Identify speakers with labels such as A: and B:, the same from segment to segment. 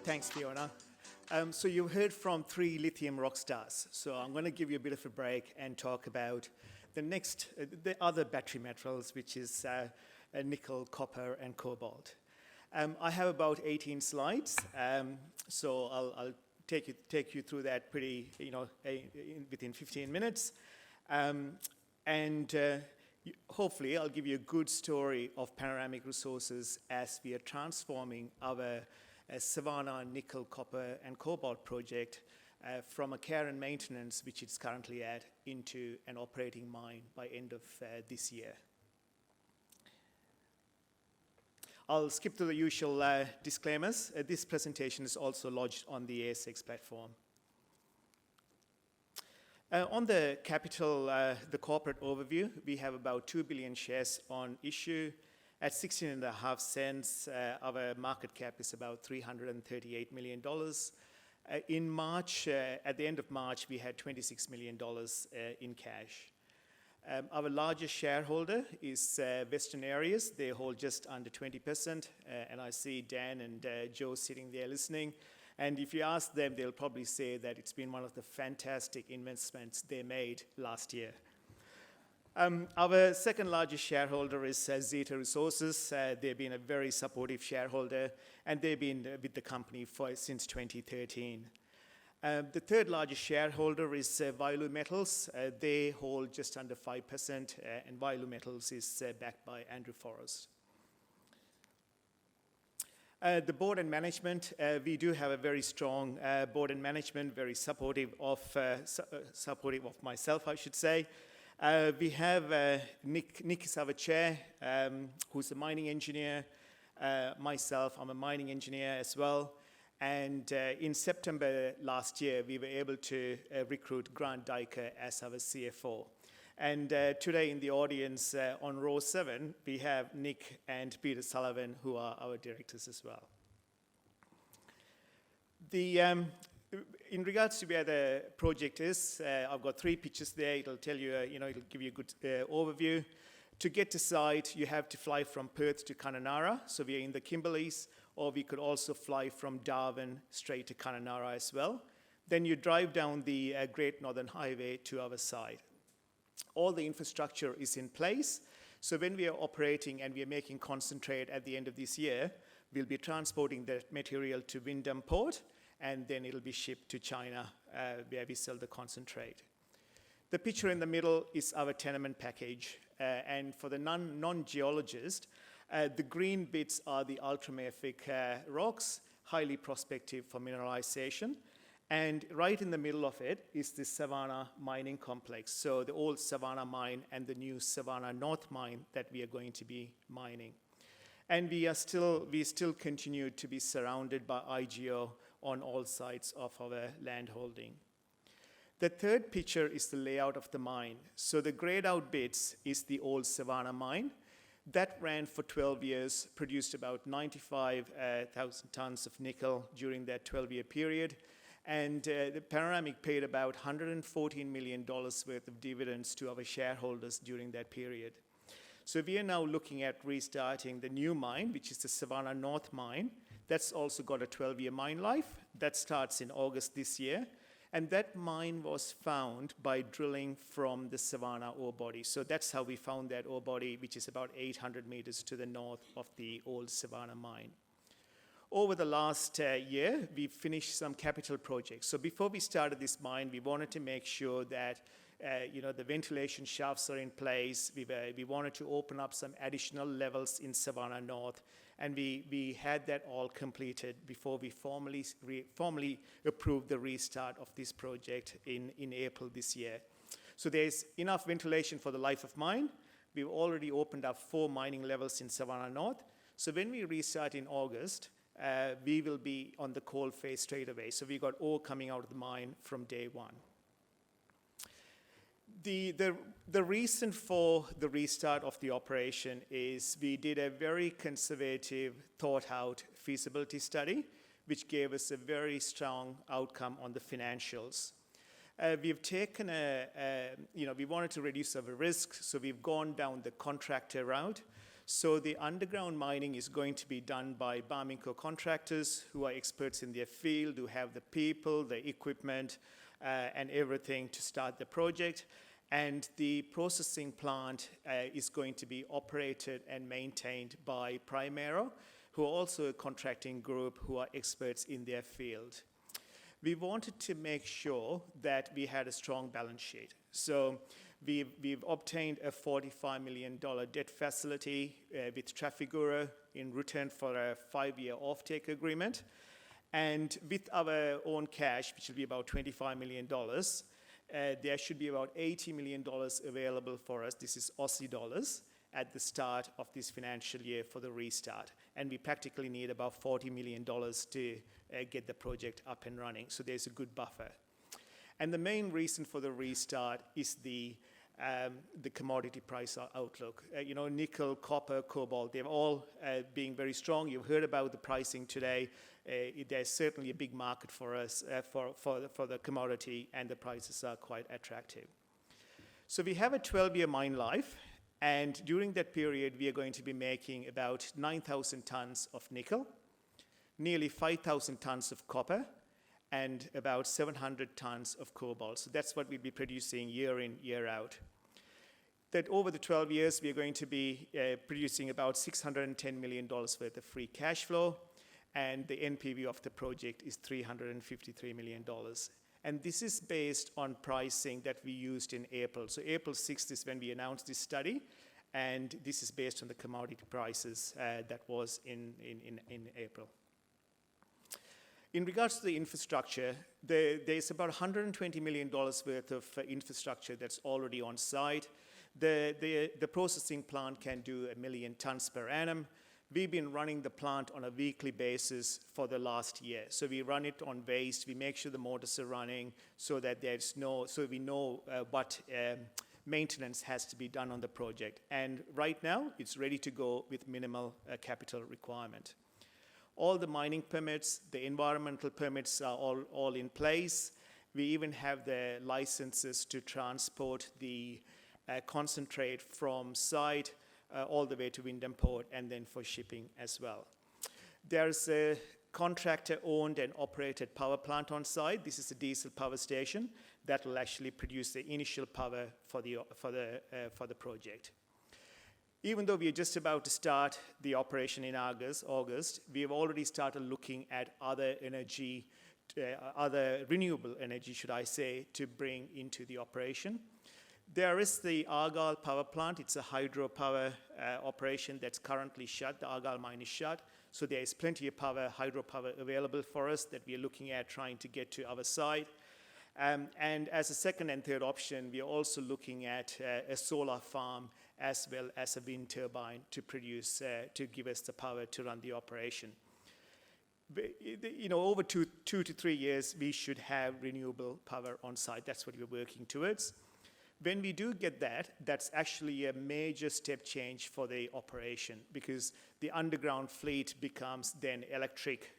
A: Thanks, Fiona. So you heard from 3 lithium rock stars. So I'm going to give you a bit of a break and talk about the other battery metals, which is nickel, copper, and cobalt. I have about 18 slides, so I'll take you through that pretty, within 15 minutes, and hopefully I'll give you a good story of Panoramic Resources as we are transforming our Savannah nickel, copper, and cobalt project from a care and maintenance, which it's currently at, into an operating mine by end of this year. I'll skip to the usual disclaimers. This presentation is also lodged on the ASX platform. On the capital, the corporate overview, we have about 2 billion shares on issue. At 16.5 cents, our market cap is about $338 million. In March, at the end of March, we had $26 million in cash. Our largest shareholder is Western Areas. They hold just under 20%, and I see Dan and Joe sitting there listening. And if you ask them, they'll probably say that it's been one of the fantastic investments they made last year. Our second largest shareholder is Zeta Resources. They've been a very supportive shareholder, and they've been with the company since 2013. The third largest shareholder is Wyloo Metals. They hold just under 5%, and Wyloo Metals is backed by Andrew Forrest. The board and management, we do have a very strong board and management, very supportive of myself, I should say. We have Nick is our chair, who's a mining engineer. Myself, I'm a mining engineer as well. And in September last year, we were able to recruit Grant Dyker as our CFO. And today in the audience on row 7, we have Nick and Peter Sullivan, who are our directors as well. In regards to where the project is, I've got 3 pictures there. It'll tell you, it'll give you a good overview. To get to site, you have to fly from Perth to Kununurra, so we're in the Kimberleys, or we could also fly from Darwin straight to Kununurra as well. Then you drive down the Great Northern Highway to our site. All the infrastructure is in place, so when we are operating and we are making concentrate at the end of this year, we'll be transporting the material to Wyndham Port, and then it'll be shipped to China, where we sell the concentrate. The picture in the middle is our tenement package, and for the non-geologist, the green bits are the ultramafic rocks, highly prospective for mineralization, and right in the middle of it is the Savannah mining complex, so the old Savannah mine and the new Savannah North mine that we are going to be mining. And we still continue to be surrounded by IGO on all sides of our land holding. The third picture is the layout of the mine. So the grayed out bits is the old Savannah mine. That ran for 12 years, produced about 95,000 tons of nickel during that 12-year period. And the Panoramic paid about $114 million worth of dividends to our shareholders during that period. So we are now looking at restarting the new mine, which is the Savannah North mine. That's also got a 12-year mine life. That starts in August this year. And that mine was found by drilling from the Savannah ore body. So that's how we found that ore body, which is about 800 meters to the north of the old Savannah mine. Over the last year, we finished some capital projects. So before we started this mine, we wanted to make sure that the ventilation shafts are in place. We wanted to open up some additional levels in Savannah North, and we had that all completed before we formally approved the restart of this project in April this year. So there's enough ventilation for the life of mine. We've already opened up 4 mining levels in Savannah North. So when we restart in August, we will be on the coal phase straight away. So we got ore coming out of the mine from day one. The reason for the restart of the operation is we did a very conservative, thought-out feasibility study, which gave us a very strong outcome on the financials. We've taken we wanted to reduce our risk, so we've gone down the contractor route. So the underground mining is going to be done by Barminco contractors who are experts in their field, who have the people, the equipment, and everything to start the project. And the processing plant is going to be operated and maintained by Primero, who are also a contracting group who are experts in their field. We wanted to make sure that we had a strong balance sheet. So we've obtained a $45 million debt facility with Trafigura in return for a 5-year offtake agreement. And with our own cash, which will be about $25 million, there should be about $80 million available for us. This is Aussie dollars at the start of this financial year for the restart. And we practically need about $40 million to get the project up and running. So there's a good buffer. And the main reason for the restart is the commodity price outlook. Nickel, copper, cobalt, they're all being very strong. You've heard about the pricing today. There's certainly a big market for us for the commodity, and the prices are quite attractive. So we have a 12-year mine life, and during that period, we are going to be making about 9,000 tons of nickel, nearly 5,000 tons of copper, and about 700 tons of cobalt. So that's what we'll be producing year in, year out. That over the 12 years, we are going to be producing about $610 million worth of free cash flow, and the NPV of the project is $353 million. And this is based on pricing that we used in April. So April 6th is when we announced this study, and this is based on the commodity prices that was in April. In regards to the infrastructure, there's about $120 million worth of infrastructure that's already on site. The processing plant can do 1 million tons per annum. We've been running the plant on a weekly basis for the last year. So we run it on waste. We make sure the motors are running so that so we know what maintenance has to be done on the project. And right now, it's ready to go with minimal capital requirement. All the mining permits, the environmental permits are all in place. We even have the licenses to transport the concentrate from site all the way to Wyndham Port, and then for shipping as well. There's a contractor-owned and operated power plant on site. This is a diesel power station that will actually produce the initial power for the project. Even though we are just about to start the operation in August, we have already started looking at other renewable energy, should I say, to bring into the operation. There is the Argyle power plant. It's a hydropower operation that's currently shut. The Argyle mine is shut. So there is plenty of hydropower available for us that we are looking at trying to get to our site. And as a second and third option, we are also looking at a solar farm as well as a wind turbine to produce, to give us the power to run the operation. Over two to 3 years, we should have renewable power on site. That's what we're working towards. When we do get that, that's actually a major step change for the operation, because the underground fleet becomes then electric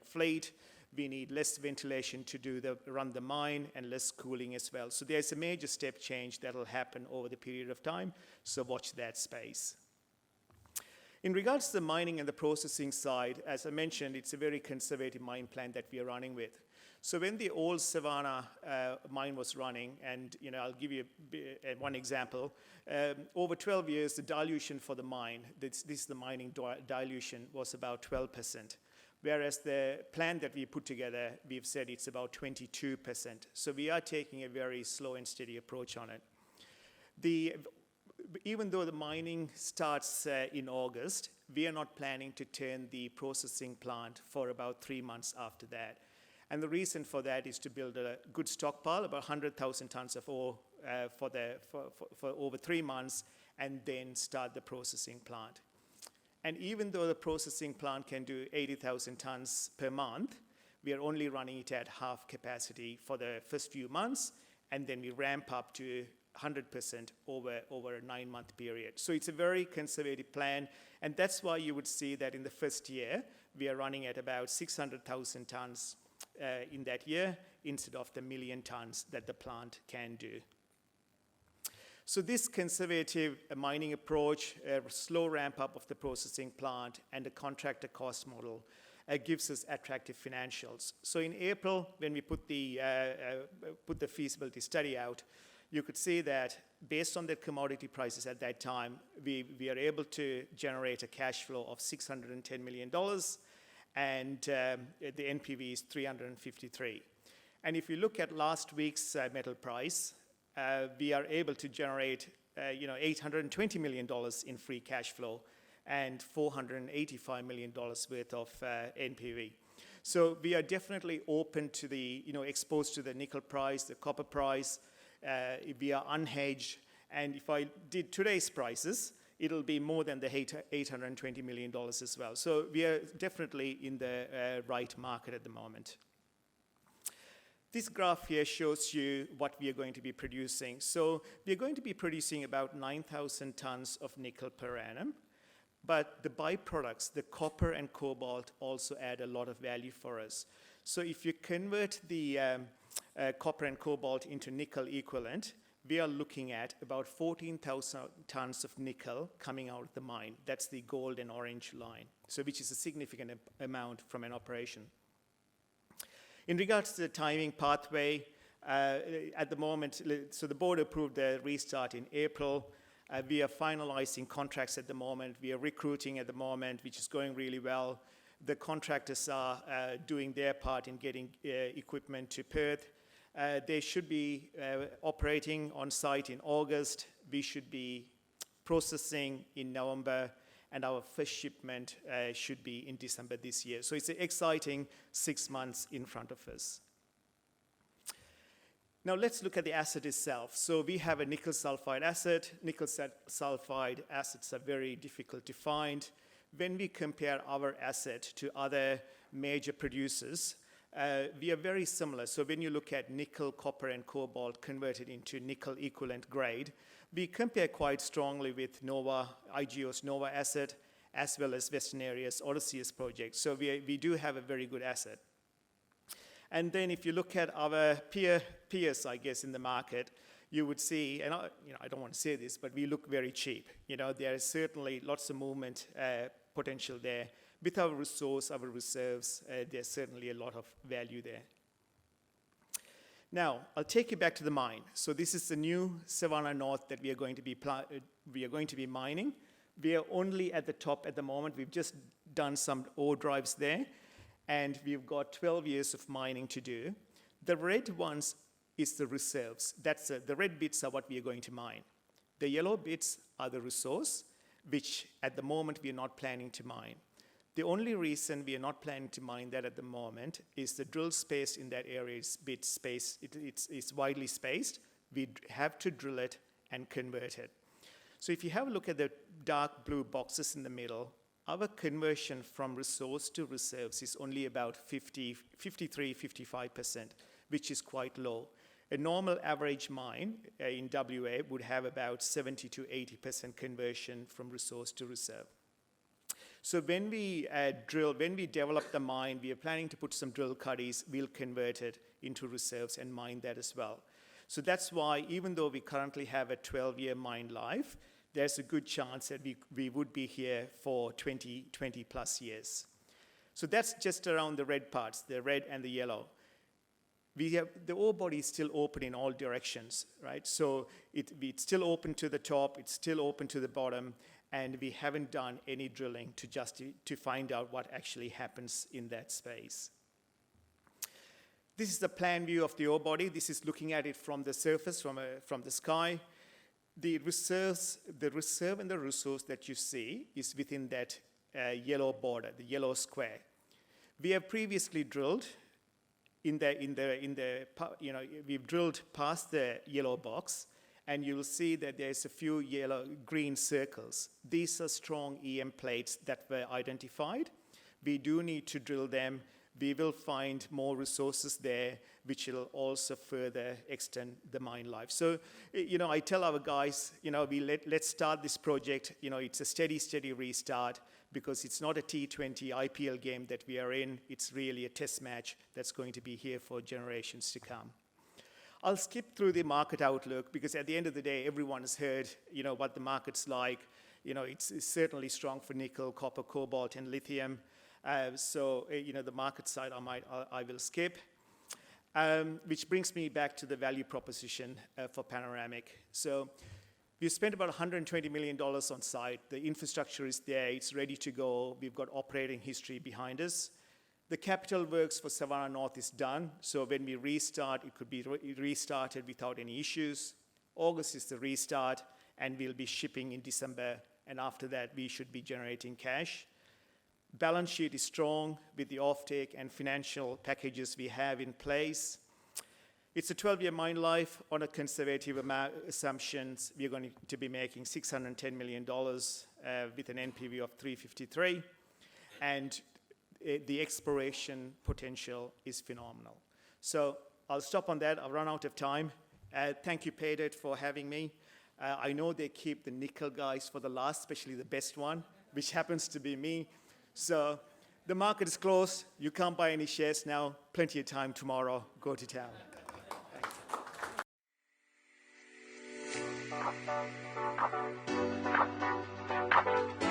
A: fleet. We need less ventilation to run the mine, and less cooling as well. So there's a major step change that will happen over the period of time, so watch that space. In regards to the mining and the processing side, as I mentioned, it's a very conservative mine plan that we are running with. So when the old Savannah mine was running, and I'll give you one example, over 12 years, the dilution for the mine, this is the mining dilution, was about 12%. Whereas the plan that we put together, we've said it's about 22%. So we are taking a very slow and steady approach on it. Even though the mining starts in August, we are not planning to turn the processing plant for about 3 months after that. And the reason for that is to build a good stockpile, about 100,000 tons of ore for over 3 months, and then start the processing plant. And even though the processing plant can do 80,000 tons per month, we are only running it at half capacity for the first few months, and then we ramp up to 100% over a 9-month period. So it's a very conservative plan, and that's why you would see that in the first year, we are running at about 600,000 tons in that year instead of the 1 million tons that the plant can do. So this conservative mining approach, a slow ramp up of the processing plant, and a contractor cost model gives us attractive financials. So in April, when we put the feasibility study out, you could see that based on the commodity prices at that time, we are able to generate a cash flow of $610 million, and the NPV is 353. And if you look at last week's metal price, we are able to generate $820 million in free cash flow and $485 million worth of NPV. So we are definitely open to the, exposed to the nickel price, the copper price. We are unhedged, and if I did today's prices, it'll be more than the $820 million as well. So we are definitely in the right market at the moment. This graph here shows you what we are going to be producing. So we are going to be producing about 9,000 tons of nickel per annum, but the byproducts, the copper and cobalt, also add a lot of value for us. So if you convert the copper and cobalt into nickel equivalent, we are looking at about 14,000 tons of nickel coming out of the mine. That's the gold and orange line, so which is a significant amount from an operation. In regards to the timing pathway, at the moment, so the board approved the restart in April. We are finalizing contracts at the moment. We are recruiting at the moment, which is going really well. The contractors are doing their part in getting equipment to Perth. They should be operating on site in August. We should be processing in November, and our first shipment should be in December this year. So it's an exciting 6 months in front of us. Now let's look at the asset itself. So we have a nickel sulfide asset. Nickel sulfide assets are very difficult to find. When we compare our asset to other major producers, we are very similar. So when you look at nickel, copper, and cobalt converted into nickel equivalent grade, we compare quite strongly with Nova, IGO's Nova asset, as well as Western Area's Odysseus project. So we do have a very good asset. And then if you look at our peers, I guess, in the market, you would see, and I don't want to say this, but we look very cheap. There is certainly lots of movement potential there. With our resource, our reserves, there's certainly a lot of value there. Now, I'll take you back to the mine. So this is the new Savannah North that we are going to be mining. We are only at the top at the moment. We've just done some ore drives there, and we've got 12 years of mining to do. The red ones is the reserves. The red bits are what we are going to mine. The yellow bits are the resource, which at the moment we are not planning to mine. The only reason we are not planning to mine that at the moment is the drill space in that area is bit spaced. It's widely spaced. We have to drill it and convert it. So if you have a look at the dark blue boxes in the middle, our conversion from resource to reserves is only about 53-55%, which is quite low. A normal average mine in WA would have about 70 to 80% conversion from resource to reserve. So when we develop the mine, we are planning to put some drill cuddies. We'll convert it into reserves and mine that as well. So that's why, even though we currently have a 12-year mine life, there's a good chance that we would be here for 20 plus years. So that's just around the red parts, the red and the yellow. The ore body is still open in all directions, right? So it's still open to the top, it's still open to the bottom, and we haven't done any drilling to find out what actually happens in that space. This is the plan view of the ore body. This is looking at it from the surface, from the sky. The reserve and the resource that you see is within that yellow border, the yellow square. We have previously drilled we've drilled past the yellow box, and you'll see that there's a few green circles. These are strong EM plates that were identified. We do need to drill them. We will find more resources there, which will also further extend the mine life. So, I tell our guys, let's start this project. It's a steady restart. because it's not a T20 IPL game that we are in. It's really a test match that's going to be here for generations to come. I'll skip through the market outlook because at the end of the day, everyone has heard, what the market's like. It's certainly strong for nickel, copper, cobalt, and lithium. The market side I will skip. Which brings me back to the value proposition for Panoramic. So we've spent about $120 million on site. The infrastructure is there. It's ready to go. We've got operating history behind us. The capital works for Savannah North is done. So when we restart, it could be restarted without any issues. August is the restart, and we'll be shipping in December. And after that, we should be generating cash. Balance sheet is strong with the offtake and financial packages we have in place. It's a 12-year mine life. On a conservative assumptions, we're going to be making $610 million with an NPV of 353, and the exploration potential is phenomenal. So I'll stop on that. I've run out of time. Thank you, Paydirt, for having me. I know they keep the nickel guys for the last, especially the best one, which happens to be me. So the market is closed. You can't buy any shares now. Plenty of time tomorrow. Go to town. Thanks.